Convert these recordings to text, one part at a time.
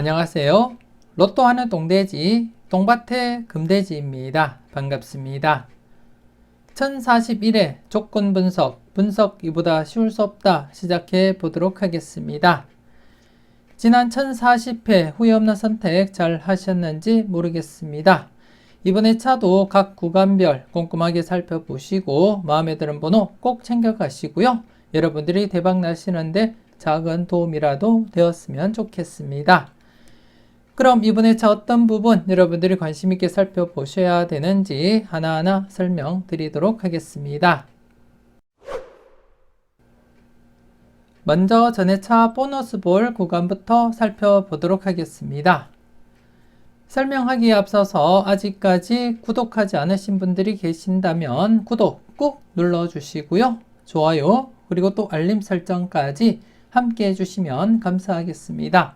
안녕하세요. 로또 하는 똥돼지, 똥밭의 금돼지입니다. 반갑습니다. 1041회 조건 분석 이보다 쉬울 수 없다 시작해 보도록 하겠습니다. 지난 1040회 후회 없는 선택 잘 하셨는지 모르겠습니다. 이번에 차도 각 구간별 꼼꼼하게 살펴보시고 마음에 드는 번호 꼭 챙겨가시고요. 여러분들이 대박 나시는데 작은 도움이라도 되었으면 좋겠습니다. 그럼 이번에 차 어떤 부분 여러분들이 관심 있게 살펴보셔야 되는지 하나하나 설명드리도록 하겠습니다. 먼저 전해차 보너스 볼 구간부터 살펴보도록 하겠습니다. 설명하기에 앞서서 아직까지 구독하지 않으신 분들이 계신다면 구독 꾹 눌러주시고요. 좋아요 그리고 또 알림 설정까지 함께 해주시면 감사하겠습니다.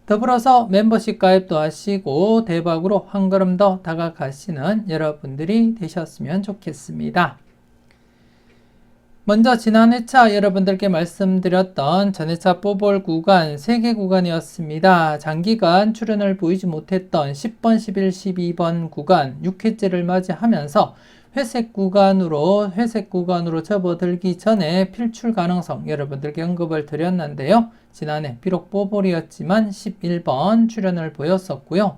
더불어서 멤버십 가입도 하시고 대박으로 한 걸음 더 다가가시는 여러분들이 되셨으면 좋겠습니다. 먼저 지난 회차 여러분들께 말씀드렸던 전회차 뽑을 구간 3개 구간이었습니다. 장기간 출연을 보이지 못했던 10번, 11, 12번 구간 6회째를 맞이하면서 회색 구간으로 접어들기 전에 필출 가능성 여러분들께 언급을 드렸는데요. 지난해 비록 뽀볼이었지만 11번 출연을 보였었고요.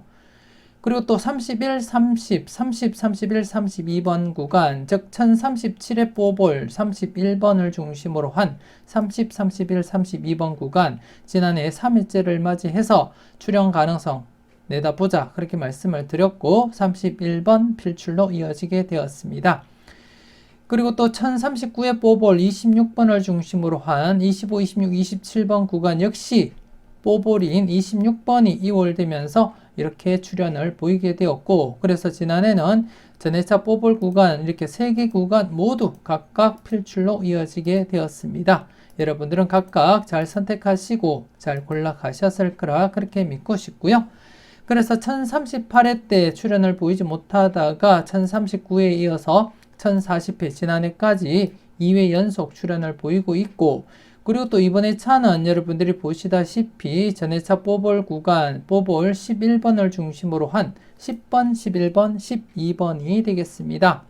그리고 또 31, 30, 30, 31, 32번 구간, 즉 1037회 뽀볼 31번을 중심으로 한 30, 31, 32번 구간, 지난해 3회째를 맞이해서 출연 가능성 내다보자 그렇게 말씀을 드렸고 31번 필출로 이어지게 되었습니다. 그리고 또 1039회 뽀볼 26번을 중심으로 한 25, 26, 27번 구간 역시 뽀볼인 26번이 이월되면서 이렇게 출연을 보이게 되었고, 그래서 지난해는 전회차 뽀볼 구간 이렇게 3개 구간 모두 각각 필출로 이어지게 되었습니다. 여러분들은 각각 잘 선택하시고 잘 골라가셨을 거라 그렇게 믿고 싶고요. 그래서 1038회 때 출연을 보이지 못하다가 1039회에 이어서 1040회 지난해까지 2회 연속 출연을 보이고 있고, 그리고 또 이번에 차는 여러분들이 보시다시피 전회차 뽀볼 구간 뽀볼 11번을 중심으로 한 10번, 11번, 12번이 되겠습니다.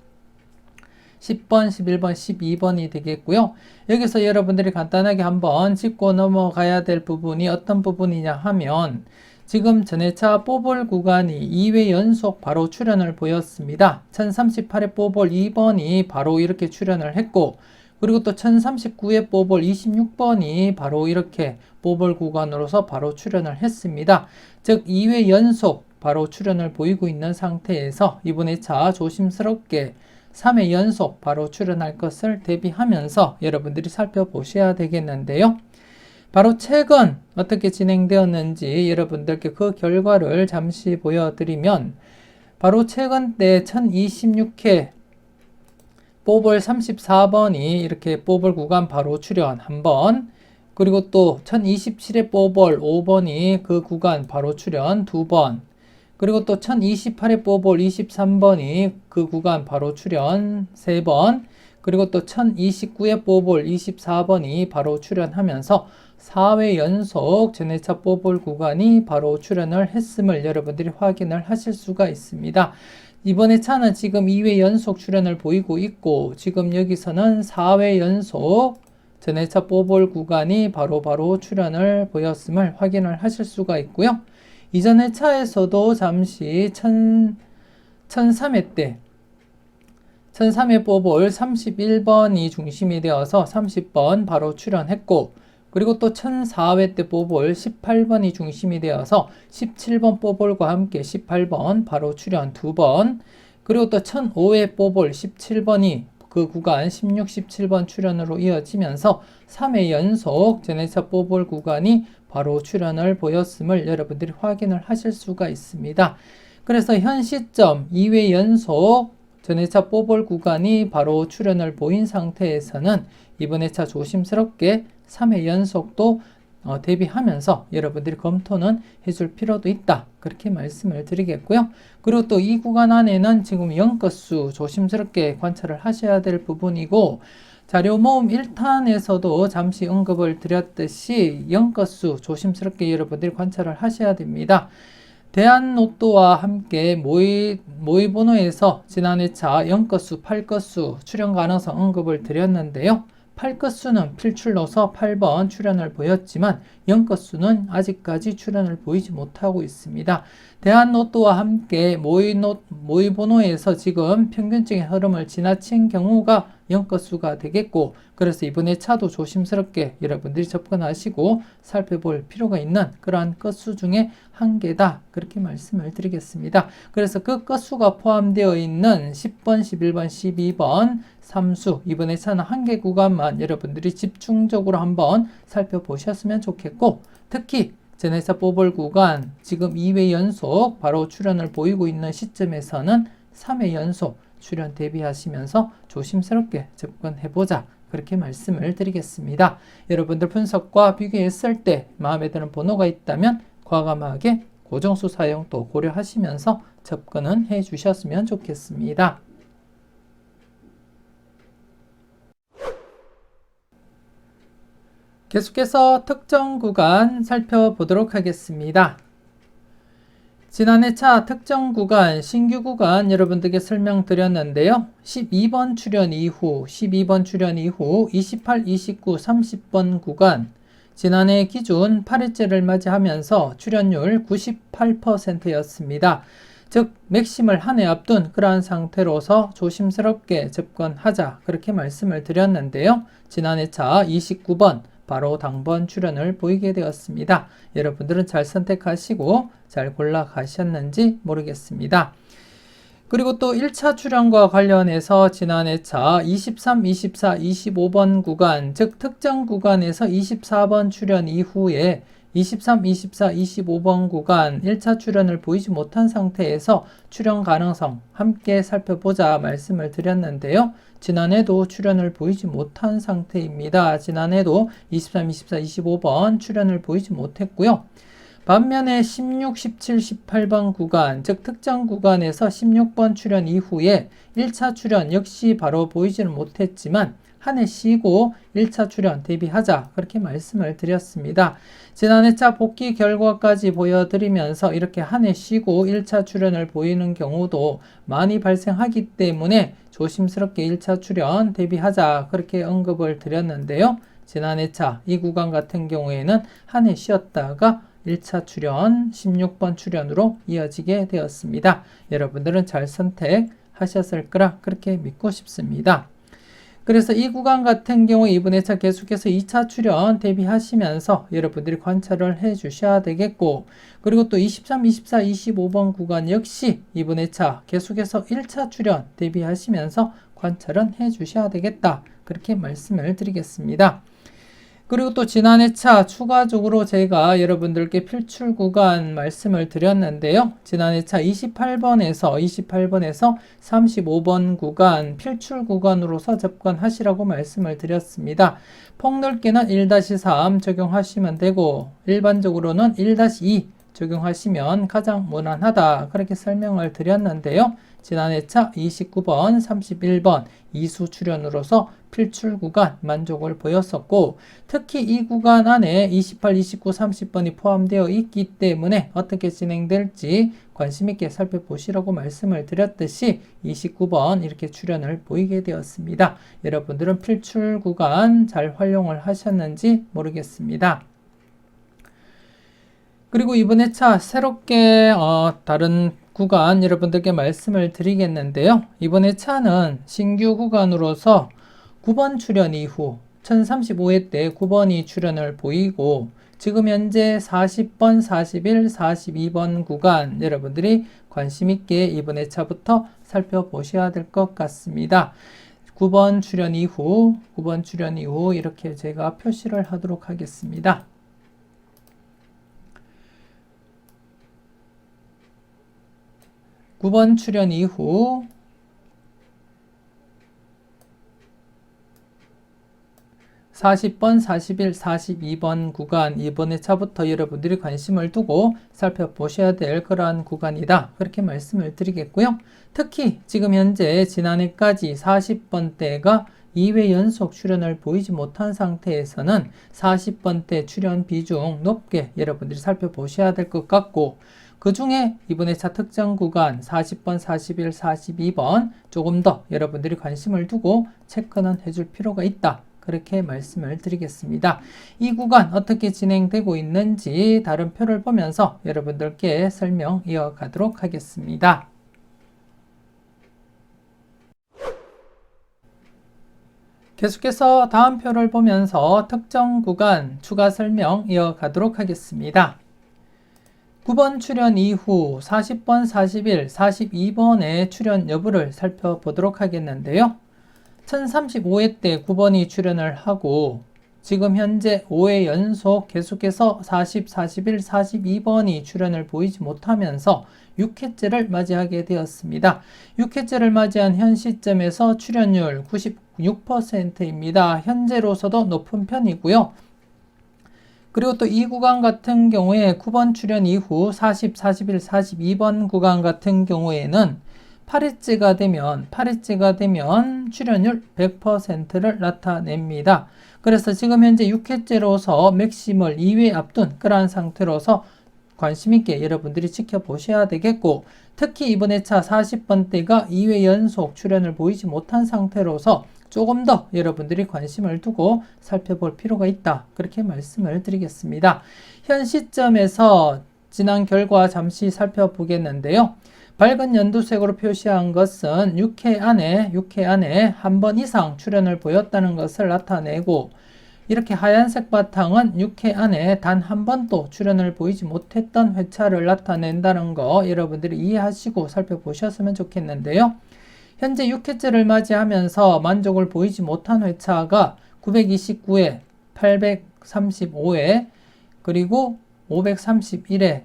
10번, 11번, 12번이 되겠고요. 여기서 여러분들이 간단하게 한번 짚고 넘어가야 될 부분이 어떤 부분이냐 하면, 지금 전회차 뽀볼 구간이 2회 연속 바로 출연을 보였습니다. 1038회 뽀볼 2번이 바로 이렇게 출연을 했고, 그리고 또 1039회 뽀볼 26번이 바로 이렇게 뽀볼 구간으로서 바로 출연을 했습니다. 즉 2회 연속 바로 출연을 보이고 있는 상태에서 이번에 차 조심스럽게 3회 연속 바로 출연할 것을 대비하면서 여러분들이 살펴보셔야 되겠는데요. 바로 최근 어떻게 진행되었는지 여러분들께 그 결과를 잠시 보여드리면, 바로 최근 때 1026회 뽀볼 34번이 이렇게 뽀볼 구간 바로 출연 한번, 그리고 또 1027회 뽀볼 5번이 그 구간 바로 출연 2번, 그리고 또 1028회 뽀볼 23번이 그 구간 바로 출연 3번, 그리고 또 1029회 뽀볼 24번이 바로 출연하면서 4회 연속 전회차 뽀볼 구간이 바로 출연을 했음을 여러분들이 확인을 하실 수가 있습니다. 이번에 차는 지금 2회 연속 출연을 보이고 있고, 지금 여기서는 4회 연속 전회차 뽀볼 구간이 바로 출연을 보였음을 확인을 하실 수가 있고요. 이전 회차에서도 잠시 1003회 때 1003회 뽀볼 31번이 중심이 되어서 30번 바로 출연했고, 그리고 또 1004회 때 뽀볼 18번이 중심이 되어서 17번 뽀볼과 함께 18번 바로 출연 2번, 그리고 또 1005회 뽀볼 17번이 그 구간 16, 17번 출연으로 이어지면서 3회 연속 전회차 뽀볼 구간이 바로 출연을 보였음을 여러분들이 확인을 하실 수가 있습니다. 그래서 현 시점 2회 연속 전회차 뽀볼 구간이 바로 출연을 보인 상태에서는 이번 회차 조심스럽게 3회 연속도 대비하면서 여러분들이 검토는 해줄 필요도 있다 그렇게 말씀을 드리겠고요. 그리고 또 이 구간 안에는 지금 연것수 조심스럽게 관찰을 하셔야 될 부분이고, 자료 모음 1탄에서도 잠시 언급을 드렸듯이 영건수 조심스럽게 여러분들이 관찰을 하셔야 됩니다. 대한로또와 함께 모의 번호에서 지난 회차 영건수, 팔건수 출연 가능성 언급을 드렸는데요. 8건수는 필출로서 8번 출연을 보였지만 0건수는 아직까지 출연을 보이지 못하고 있습니다. 대한로또와 함께 모의 번호에서 지금 평균적인 흐름을 지나친 경우가 0건수가 되겠고, 그래서 이번에 차도 조심스럽게 여러분들이 접근하시고 살펴볼 필요가 있는 그러한 건수 중에 한 개다, 그렇게 말씀을 드리겠습니다. 그래서 그 건수가 포함되어 있는 10번, 11번, 12번 3수, 이번에 차는 한 개 구간만 여러분들이 집중적으로 한번 살펴보셨으면 좋겠고, 특히 제네사 뽑을 구간 지금 2회 연속 바로 출연을 보이고 있는 시점에서는 3회 연속 출연 대비하시면서 조심스럽게 접근해보자, 그렇게 말씀을 드리겠습니다. 여러분들 분석과 비교했을 때 마음에 드는 번호가 있다면 과감하게 고정수 사용도 고려하시면서 접근은 해 주셨으면 좋겠습니다. 계속해서 특정 구간 살펴보도록 하겠습니다. 지난해 차 특정 구간, 신규 구간 여러분들께 설명드렸는데요. 12번 출연 이후 28, 29, 30번 구간, 지난해 기준 8회째를 맞이하면서 출연율 98%였습니다. 즉 맥심을 한 해 앞둔 그러한 상태로서 조심스럽게 접근하자, 그렇게 말씀을 드렸는데요. 지난해 차 29번 바로 당번 출연을 보이게 되었습니다. 여러분들은 잘 선택하시고 잘 골라 가셨는지 모르겠습니다. 그리고 또 1차 출연과 관련해서 지난해 차 23, 24, 25번 구간, 즉 특정 구간에서 24번 출연 이후에 23, 24, 25번 구간 1차 출연을 보이지 못한 상태에서 출연 가능성 함께 살펴보자 말씀을 드렸는데요. 지난해도 출연을 보이지 못한 상태입니다. 지난해도 23, 24, 25번 출연을 보이지 못했고요. 반면에 16, 17, 18번 구간, 즉 특정 구간에서 16번 출연 이후에 1차 출연 역시 바로 보이지는 못했지만 한 해 쉬고 1차 출연 대비하자, 그렇게 말씀을 드렸습니다. 지난해 차 복귀 결과까지 보여드리면서 이렇게 한 해 쉬고 1차 출연을 보이는 경우도 많이 발생하기 때문에 조심스럽게 1차 출연 대비하자, 그렇게 언급을 드렸는데요. 지난해 차 이 구간 같은 경우에는 한 해 쉬었다가 1차 출연 16번 출연으로 이어지게 되었습니다. 여러분들은 잘 선택하셨을 거라 그렇게 믿고 싶습니다. 그래서 이 구간 같은 경우 이번 회차 계속해서 2차 출연 대비하시면서 여러분들이 관찰을 해 주셔야 되겠고, 그리고 또 23, 24, 25번 구간 역시 이번 회차 계속해서 1차 출연 대비하시면서 관찰은 해 주셔야 되겠다, 그렇게 말씀을 드리겠습니다. 그리고 또 지난해 차 추가적으로 제가 여러분들께 필출 구간 말씀을 드렸는데요. 지난해 차 28번에서 35번 구간 필출 구간으로서 접근하시라고 말씀을 드렸습니다. 폭넓게는 1-3 적용하시면 되고 일반적으로는 1-2 적용하시면 가장 무난하다, 그렇게 설명을 드렸는데요. 지난해 차 29번, 31번 이수 출연으로서 필출 구간 만족을 보였었고, 특히 이 구간 안에 28, 29, 30번이 포함되어 있기 때문에 어떻게 진행될지 관심 있게 살펴보시라고 말씀을 드렸듯이 29번 이렇게 출연을 보이게 되었습니다. 여러분들은 필출 구간 잘 활용을 하셨는지 모르겠습니다. 그리고 이번에 차 새롭게 다른 구간 여러분들께 말씀을 드리겠는데요. 이번에 차는 신규 구간으로서 9번 출연 이후 1035회 때 9번이 출연을 보이고, 지금 현재 40번, 41, 42번 구간 여러분들이 관심 있게 이번에 차부터 살펴보셔야 될 것 같습니다. 9번 출연 이후 이렇게 제가 표시를 하도록 하겠습니다. 9번 출연 이후 40번, 41, 42번 구간 이번에 차부터 여러분들이 관심을 두고 살펴보셔야 될 그러한 구간이다, 그렇게 말씀을 드리겠고요. 특히 지금 현재 지난해까지 40번대가 2회 연속 출연을 보이지 못한 상태에서는 40번대 출연 비중 높게 여러분들이 살펴보셔야 될 것 같고, 그 중에 이번 회차 특정 구간 40번, 41, 42번 조금 더 여러분들이 관심을 두고 체크는 해줄 필요가 있다. 그렇게 말씀을 드리겠습니다. 이 구간 어떻게 진행되고 있는지 다른 표를 보면서 여러분들께 설명 이어가도록 하겠습니다. 계속해서 다음 표를 보면서 특정 구간 추가 설명 이어가도록 하겠습니다. 9번 출연 이후 40번, 41, 42번의 출연 여부를 살펴보도록 하겠는데요. 1035회 때 9번이 출연을 하고 지금 현재 5회 연속 계속해서 40, 41, 42번이 출연을 보이지 못하면서 6회째를 맞이하게 되었습니다. 6회째를 맞이한 현 시점에서 출연율 96%입니다. 현재로서도 높은 편이고요. 그리고 또 이 구간 같은 경우에 9번 출연 이후 40, 41, 42번 구간 같은 경우에는 8회째가 되면 출연율 100%를 나타냅니다. 그래서 지금 현재 6회째로서 맥심을 2회 앞둔 그러한 상태로서 관심있게 여러분들이 지켜보셔야 되겠고, 특히 이번 회차 40번대가 2회 연속 출연을 보이지 못한 상태로서 조금 더 여러분들이 관심을 두고 살펴볼 필요가 있다. 그렇게 말씀을 드리겠습니다. 현 시점에서 지난 결과 잠시 살펴보겠는데요. 밝은 연두색으로 표시한 것은 6회 안에 한 번 이상 출연을 보였다는 것을 나타내고, 이렇게 하얀색 바탕은 6회 안에 단 한 번도 출연을 보이지 못했던 회차를 나타낸다는 거 여러분들이 이해하시고 살펴보셨으면 좋겠는데요. 현재 6회째를 맞이하면서 만족을 보이지 못한 회차가 929회, 835회, 그리고 531회,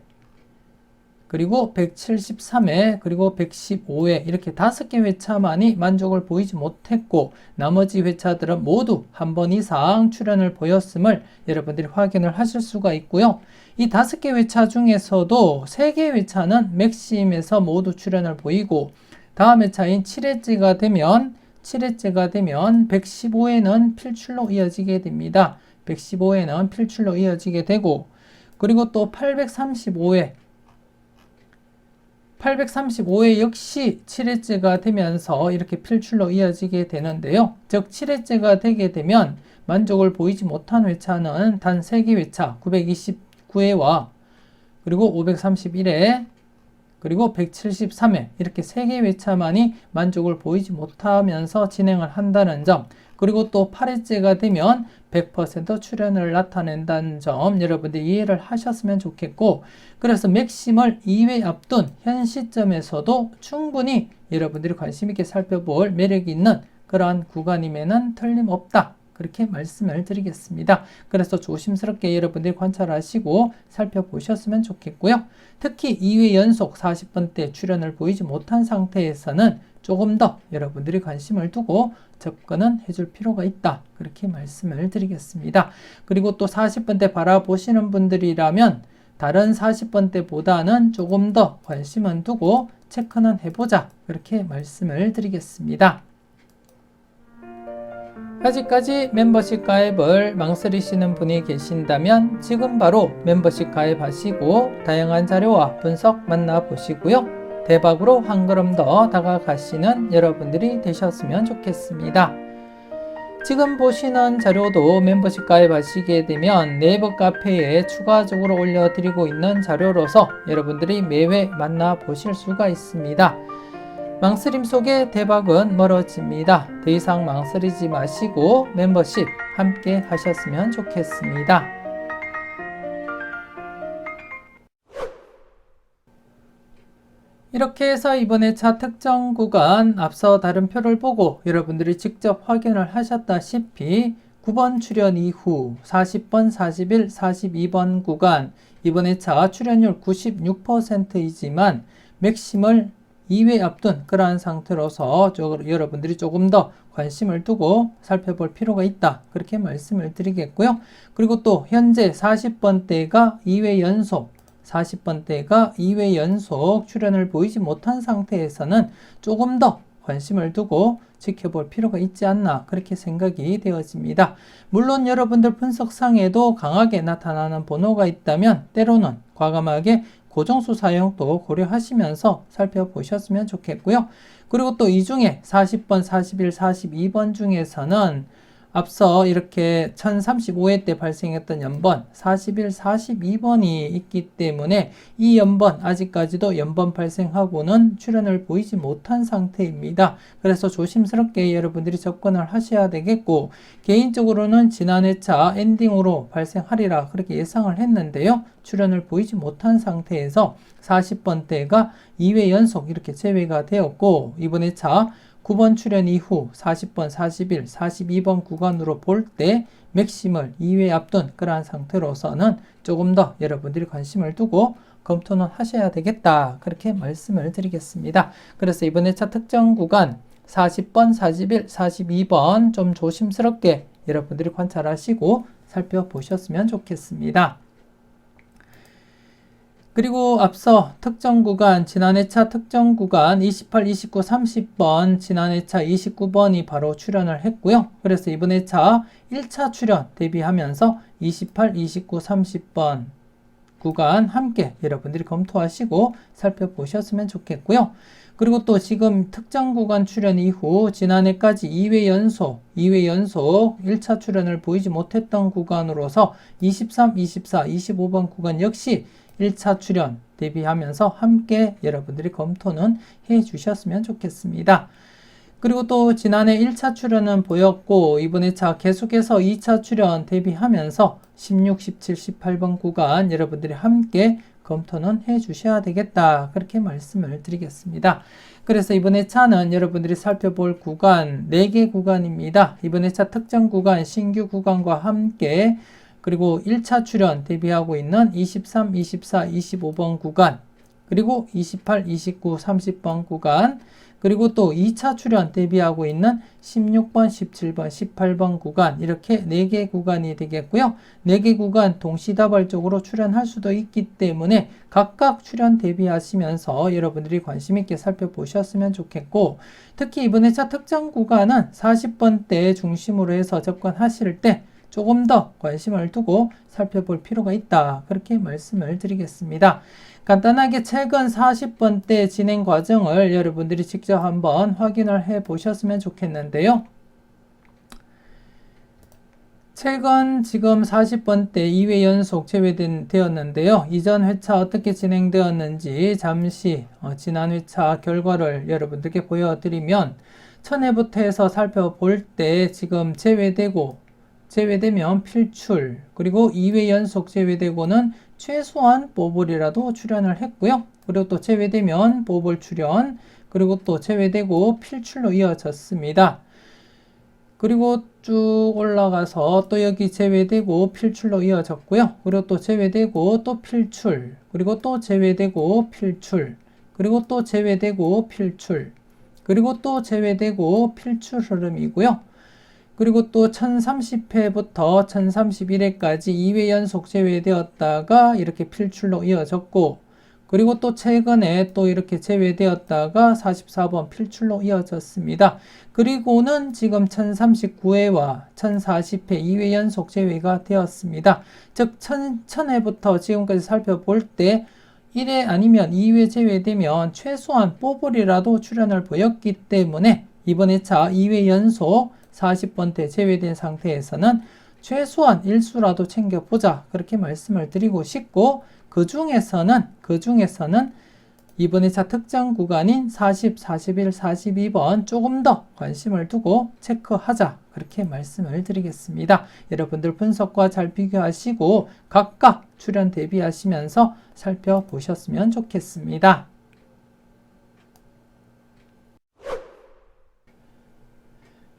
그리고 173회, 그리고 115회 이렇게 5개 회차만이 만족을 보이지 못했고, 나머지 회차들은 모두 한 번 이상 출연을 보였음을 여러분들이 확인을 하실 수가 있고요. 이 5개 회차 중에서도 3개 회차는 맥심에서 모두 출연을 보이고, 다음 회차인 7회째가 되면 115회는 필출로 이어지게 됩니다. 115회는 필출로 이어지게 되고, 그리고 또 835회 역시 7회째가 되면서 이렇게 필출로 이어지게 되는데요. 즉 7회째가 되게 되면 만족을 보이지 못한 회차는 단 3개 회차 929회와 그리고 531회 그리고 173회 이렇게 3개 회차만이 만족을 보이지 못하면서 진행을 한다는 점, 그리고 또 8회째가 되면 100% 출연을 나타낸다는 점 여러분들 이해를 하셨으면 좋겠고, 그래서 맥심을 2회 앞둔 현 시점에서도 충분히 여러분들이 관심 있게 살펴볼 매력이 있는 그러한 구간임에는 틀림없다. 그렇게 말씀을 드리겠습니다. 그래서 조심스럽게 여러분들이 관찰하시고 살펴보셨으면 좋겠고요. 특히 2회 연속 40번대 출연을 보이지 못한 상태에서는 조금 더 여러분들이 관심을 두고 접근은 해줄 필요가 있다. 그렇게 말씀을 드리겠습니다. 그리고 또 40번대 바라보시는 분들이라면 다른 40번대보다는 조금 더 관심은 두고 체크는 해보자. 그렇게 말씀을 드리겠습니다. 아직까지 멤버십 가입을 망설이시는 분이 계신다면 지금 바로 멤버십 가입하시고 다양한 자료와 분석 만나보시고요. 대박으로 한 걸음 더 다가가시는 여러분들이 되셨으면 좋겠습니다. 지금 보시는 자료도 멤버십 가입하시게 되면 네이버 카페에 추가적으로 올려드리고 있는 자료로서 여러분들이 매회 만나보실 수가 있습니다. 망설임 속에 대박은 멀어집니다. 더 이상 망설이지 마시고 멤버십 함께 하셨으면 좋겠습니다. 이렇게 해서 이번 회차 특정 구간 앞서 다른 표를 보고 여러분들이 직접 확인을 하셨다시피 9번 출연 이후 40번, 41, 42번 구간 이번 회차 출연율 96%이지만 맥심을 2회 앞둔 그러한 상태로서 여러분들이 조금 더 관심을 두고 살펴볼 필요가 있다. 그렇게 말씀을 드리겠고요. 그리고 또 현재 40번대가 2회 연속 출연을 보이지 못한 상태에서는 조금 더 관심을 두고 지켜볼 필요가 있지 않나 그렇게 생각이 되어집니다. 물론 여러분들 분석상에도 강하게 나타나는 번호가 있다면 때로는 과감하게 고정수 사용도 고려하시면서 살펴보셨으면 좋겠고요. 그리고 또 이 중에 40번, 41, 42번 중에서는 앞서 이렇게 1035회 때 발생했던 연번 41, 42번이 있기 때문에 이 연번 아직까지도 연번 발생하고는 출현을 보이지 못한 상태입니다. 그래서 조심스럽게 여러분들이 접근을 하셔야 되겠고, 개인적으로는 지난 회차 엔딩으로 발생하리라 그렇게 예상을 했는데요. 출현을 보이지 못한 상태에서 40번대가 2회 연속 이렇게 제외가 되었고, 이번 회차 9번 출현 이후 40번, 41, 42번 구간으로 볼 때 맥심을 2회 앞둔 그러한 상태로서는 조금 더 여러분들이 관심을 두고 검토는 하셔야 되겠다 그렇게 말씀을 드리겠습니다. 그래서 이번 회차 특정 구간 40번, 41, 42번 좀 조심스럽게 여러분들이 관찰하시고 살펴보셨으면 좋겠습니다. 그리고 앞서 특정 구간, 지난 회차 특정 구간 28, 29, 30번, 지난 회차 29번이 바로 출현을 했고요. 그래서 이번 회차 1차 출현 대비하면서 28, 29, 30번 구간 함께 여러분들이 검토하시고 살펴보셨으면 좋겠고요. 그리고 또 지금 특정 구간 출현 이후 지난해까지 2회 연속 1차 출현을 보이지 못했던 구간으로서 23, 24, 25번 구간 역시 1차 출현 대비하면서 함께 여러분들이 검토는 해 주셨으면 좋겠습니다. 그리고 또 지난해 1차 출현은 보였고 이번 회차 계속해서 2차 출현 대비하면서 16, 17, 18번 구간 여러분들이 함께 검토는 해 주셔야 되겠다 그렇게 말씀을 드리겠습니다. 그래서 이번 회차는 여러분들이 살펴볼 구간 4개 구간입니다. 이번 회차 특정 구간 신규 구간과 함께 그리고 1차 출현 대비하고 있는 23, 24, 25번 구간, 그리고 28, 29, 30번 구간, 그리고 또 2차 출현 대비하고 있는 16번, 17번, 18번 구간 이렇게 4개 구간이 되겠고요. 4개 구간 동시다발적으로 출현할 수도 있기 때문에 각각 출현 대비하시면서 여러분들이 관심 있게 살펴보셨으면 좋겠고, 특히 이번 회차 특정 구간은 40번대 중심으로 해서 접근하실 때 조금 더 관심을 두고 살펴볼 필요가 있다 그렇게 말씀을 드리겠습니다. 간단하게 최근 40번대 진행 과정을 여러분들이 직접 한번 확인을 해 보셨으면 좋겠는데요. 최근 지금 40번대 2회 연속 제외되었는데요. 이전 회차 어떻게 진행되었는지 잠시 지난 회차 결과를 여러분들께 보여드리면, 1000회부터 해서 살펴볼 때 지금 제외되면 필출, 그리고 2회 연속 제외되고는 최소한 뽀볼이라도 출연을 했고요. 그리고 또 제외되면 뽀볼 출연, 그리고 또 제외되고 필출로 이어졌습니다. 그리고 쭉 올라가서 또 여기 제외되고 필출로 이어졌고요. 그리고 또 제외되고 또 필출, 그리고 또 제외되고 필출, 그리고 또 제외되고 필출, 그리고 또 제외되고 필출 흐름이고요. 그리고 또 1030회부터 1031회까지 2회 연속 제외되었다가 이렇게 필출로 이어졌고, 그리고 또 최근에 또 이렇게 제외되었다가 44번 필출로 이어졌습니다. 그리고는 지금 1039회와 1040회 2회 연속 제외가 되었습니다. 즉 1000회부터 지금까지 살펴볼 때 1회 아니면 2회 제외되면 최소한 뽀볼이라도 출현을 보였기 때문에 이번 회차 2회 연속 40번대 제외된 상태에서는 최소한 일수라도 챙겨보자 그렇게 말씀을 드리고 싶고, 그 중에서는 이번 회차 특정 구간인 40, 41, 42번 조금 더 관심을 두고 체크하자 그렇게 말씀을 드리겠습니다. 여러분들 분석과 잘 비교하시고 각각 출현 대비하시면서 살펴보셨으면 좋겠습니다.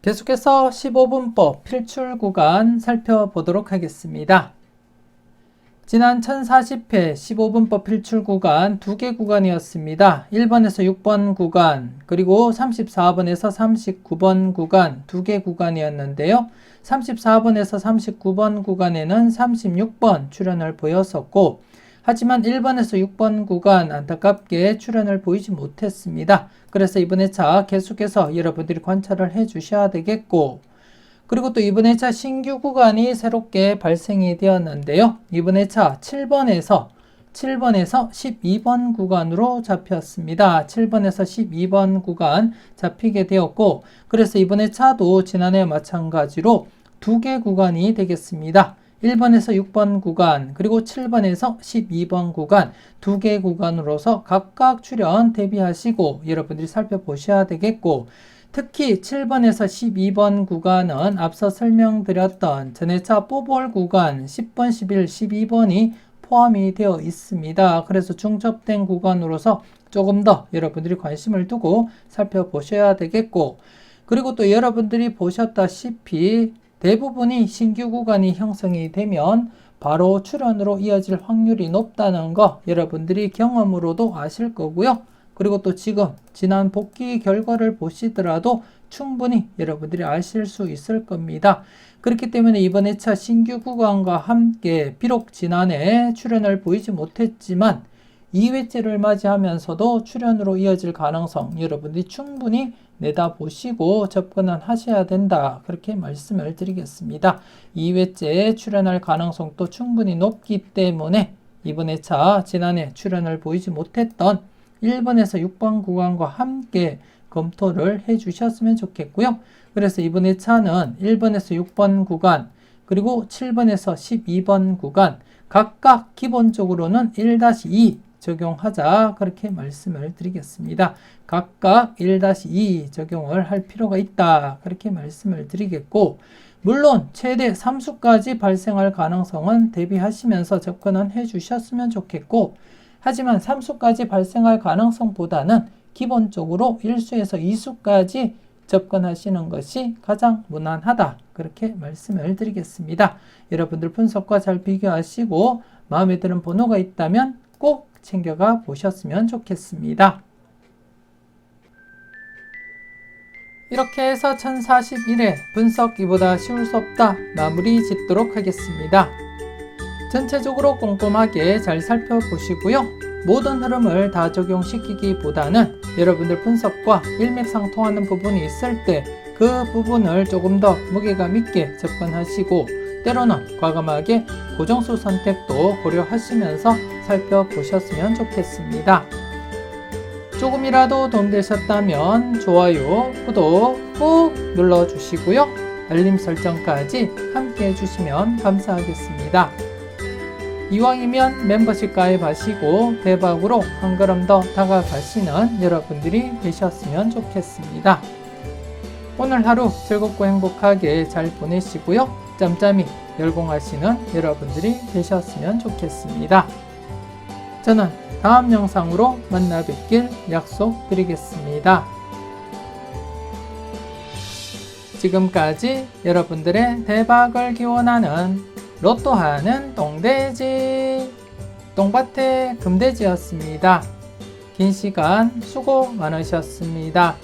계속해서 15분법 필출 구간 살펴보도록 하겠습니다. 지난 1040회 15분법 필출 구간 2개 구간이었습니다. 1번에서 6번 구간, 그리고 34번에서 39번 구간 2개 구간이었는데요. 34번에서 39번 구간에는 36번 출현을 보였었고, 하지만 1번에서 6번 구간 안타깝게 출현을 보이지 못했습니다. 그래서 이번 회차 계속해서 여러분들이 관찰을 해 주셔야 되겠고, 그리고 또 이번 회차 신규 구간이 새롭게 발생이 되었는데요. 이번 회차 7번에서 12번 구간으로 잡혔습니다. 7번에서 12번 구간 잡히게 되었고, 그래서 이번 회차도 지난해와 마찬가지로 두 개 구간이 되겠습니다. 1번에서 6번 구간, 그리고 7번에서 12번 구간 두 개 구간으로서 각각 출현 대비하시고 여러분들이 살펴보셔야 되겠고, 특히 7번에서 12번 구간은 앞서 설명드렸던 전회차 뽀볼 구간 10번, 11, 12번이 포함이 되어 있습니다. 그래서 중첩된 구간으로서 조금 더 여러분들이 관심을 두고 살펴보셔야 되겠고, 그리고 또 여러분들이 보셨다시피 대부분이 신규 구간이 형성이 되면 바로 출현으로 이어질 확률이 높다는 거 여러분들이 경험으로도 아실 거고요. 그리고 또 지난 복귀 결과를 보시더라도 충분히 여러분들이 아실 수 있을 겁니다. 그렇기 때문에 이번 회차 신규 구간과 함께 비록 지난해 출현을 보이지 못했지만 2회째를 맞이하면서도 출현으로 이어질 가능성 여러분들이 충분히 내다보시고 접근을 하셔야 된다. 그렇게 말씀을 드리겠습니다. 2회째 출현할 가능성도 충분히 높기 때문에 이번 회차 지난해 출현을 보이지 못했던 1번에서 6번 구간과 함께 검토를 해 주셨으면 좋겠고요. 그래서 이번 회차는 1번에서 6번 구간 그리고 7번에서 12번 구간 각각 기본적으로는 1-2 적용하자 그렇게 말씀을 드리겠습니다. 각각 1-2 적용을 할 필요가 있다 그렇게 말씀을 드리겠고, 물론 최대 3수까지 발생할 가능성은 대비하시면서 접근은 해 주셨으면 좋겠고, 하지만 3수까지 발생할 가능성보다는 기본적으로 1수에서 2수까지 접근하시는 것이 가장 무난하다 그렇게 말씀을 드리겠습니다. 여러분들 분석과 잘 비교하시고 마음에 드는 번호가 있다면 꼭 챙겨가 보셨으면 좋겠습니다. 이렇게 해서 1041회 분석 이보다 쉬울 수 없다 마무리 짓도록 하겠습니다. 전체적으로 꼼꼼하게 잘 살펴보시고요. 모든 흐름을 다 적용시키기보다는 여러분들 분석과 일맥상통하는 부분이 있을 때 그 부분을 조금 더 무게감 있게 접근하시고, 때로는 과감하게 고정수 선택도 고려하시면서 살펴보셨으면 좋겠습니다. 조금이라도 도움되셨다면 좋아요, 구독 꼭 눌러주시고요. 알림 설정까지 함께 해주시면 감사하겠습니다. 이왕이면 멤버십 가입하시고 대박으로 한 걸음 더 다가가시는 여러분들이 되셨으면 좋겠습니다. 오늘 하루 즐겁고 행복하게 잘 보내시고요. 짬짬이 열공하시는 여러분들이 되셨으면 좋겠습니다. 저는 다음 영상으로 만나 뵙길 약속드리겠습니다. 지금까지 여러분들의 대박을 기원하는 로또하는 똥돼지 똥밭의 금돼지였습니다. 긴 시간 수고 많으셨습니다.